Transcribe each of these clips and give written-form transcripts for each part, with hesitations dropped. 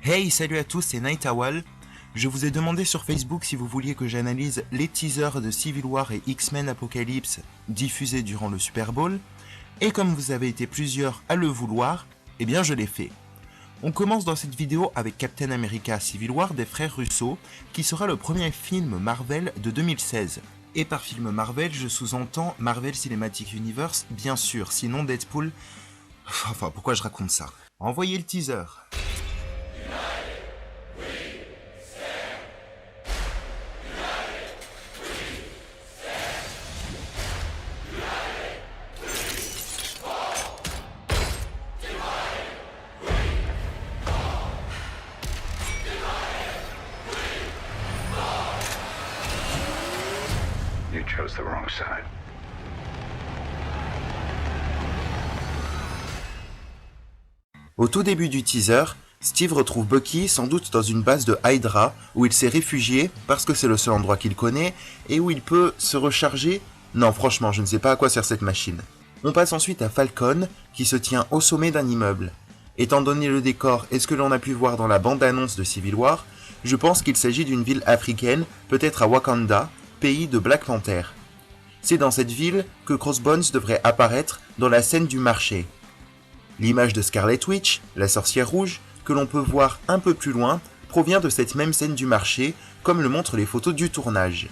Hey, salut à tous, c'est Night Owl. Je vous ai demandé sur Facebook si vous vouliez que j'analyse les teasers de Civil War et X-Men Apocalypse diffusés durant le Super Bowl, et comme vous avez été plusieurs à le vouloir, eh bien je l'ai fait. On commence dans cette vidéo avec Captain America Civil War des frères Russo, qui sera le premier film Marvel de 2016. Et par film Marvel, je sous-entends Marvel Cinematic Universe, bien sûr, sinon Deadpool... Enfin, pourquoi je raconte ça? Envoyez le teaser. You chose the wrong side. Au tout début du teaser, Steve retrouve Bucky sans doute dans une base de Hydra où il s'est réfugié parce que c'est le seul endroit qu'il connaît et où il peut se recharger. Non, franchement, je ne sais pas à quoi sert cette machine. On passe ensuite à Falcon qui se tient au sommet d'un immeuble. Étant donné le décor et ce que l'on a pu voir dans la bande-annonce de Civil War, je pense qu'il s'agit d'une ville africaine, peut-être à Wakanda, pays de Black Panther. C'est dans cette ville que Crossbones devrait apparaître dans la scène du marché. L'image de Scarlet Witch, la sorcière rouge, que l'on peut voir un peu plus loin, provient de cette même scène du marché, comme le montrent les photos du tournage.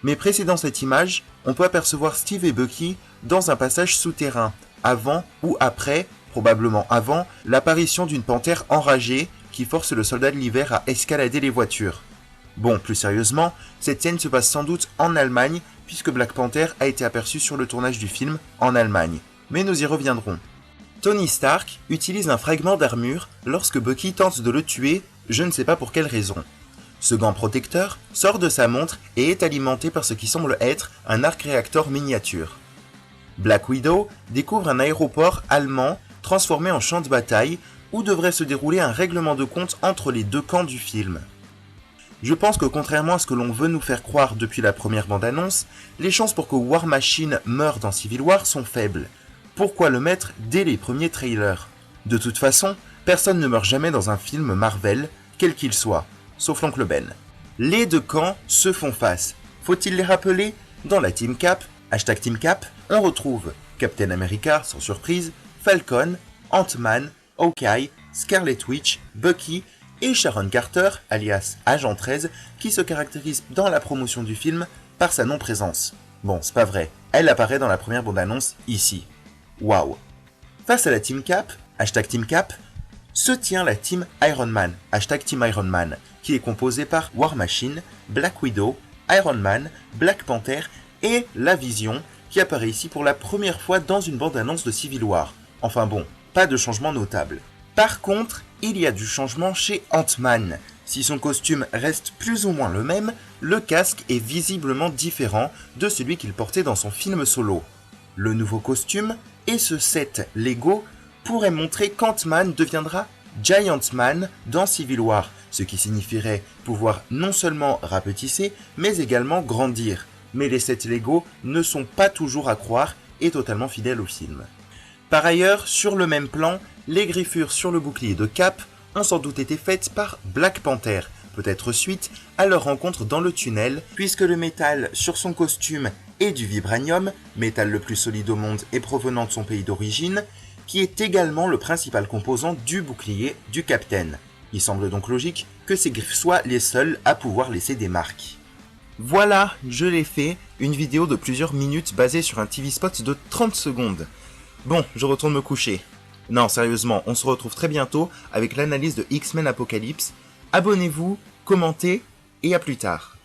Mais précédant cette image, on peut apercevoir Steve et Bucky dans un passage souterrain, avant ou après, probablement avant, l'apparition d'une panthère enragée qui force le soldat de l'hiver à escalader les voitures. Bon, plus sérieusement, cette scène se passe sans doute en Allemagne, puisque Black Panther a été aperçu sur le tournage du film en Allemagne. Mais nous y reviendrons. Tony Stark utilise un fragment d'armure lorsque Bucky tente de le tuer, je ne sais pas pour quelle raison. Ce gant protecteur sort de sa montre et est alimenté par ce qui semble être un arc-réacteur miniature. Black Widow découvre un aéroport allemand transformé en champ de bataille où devrait se dérouler un règlement de compte entre les deux camps du film. Je pense que contrairement à ce que l'on veut nous faire croire depuis la première bande-annonce, les chances pour que War Machine meure dans Civil War sont faibles. Pourquoi le mettre dès les premiers trailers? De toute façon, personne ne meurt jamais dans un film Marvel, quel qu'il soit, sauf l'oncle Ben. Les deux camps se font face. Faut-il les rappeler? Dans la Team Cap, hashtag Team Cap, on retrouve Captain America, sans surprise, Falcon, Ant-Man, Hawkeye, Scarlet Witch, Bucky et Sharon Carter, alias Agent 13, qui se caractérise dans la promotion du film par sa non-présence. Bon, c'est pas vrai, elle apparaît dans la première bande-annonce ici. Waouh. Face à la Team Cap, hashtag Team Cap, se tient la Team Iron Man, hashtag Team Iron Man, qui est composée par War Machine, Black Widow, Iron Man, Black Panther et la Vision, qui apparaît ici pour la première fois dans une bande-annonce de Civil War. Enfin bon, pas de changement notable. Par contre, il y a du changement chez Ant-Man. Si son costume reste plus ou moins le même, le casque est visiblement différent de celui qu'il portait dans son film solo. Le nouveau costume et ce set Lego pourrait montrer qu'Ant-Man deviendra Giant Man dans Civil War, ce qui signifierait pouvoir non seulement rapetisser, mais également grandir. Mais les sets Lego ne sont pas toujours à croire et totalement fidèles au film. Par ailleurs, sur le même plan, les griffures sur le bouclier de Cap ont sans doute été faites par Black Panther, peut-être suite à leur rencontre dans le tunnel, puisque le métal sur son costume est du vibranium, métal le plus solide au monde et provenant de son pays d'origine, qui est également le principal composant du bouclier du Capitaine. Il semble donc logique que ces griffes soient les seules à pouvoir laisser des marques. Voilà, je l'ai fait, une vidéo de plusieurs minutes basée sur un TV spot de 30 secondes. Bon, je retourne me coucher. Non, sérieusement, on se retrouve très bientôt avec l'analyse de X-Men Apocalypse. Abonnez-vous, commentez et à plus tard.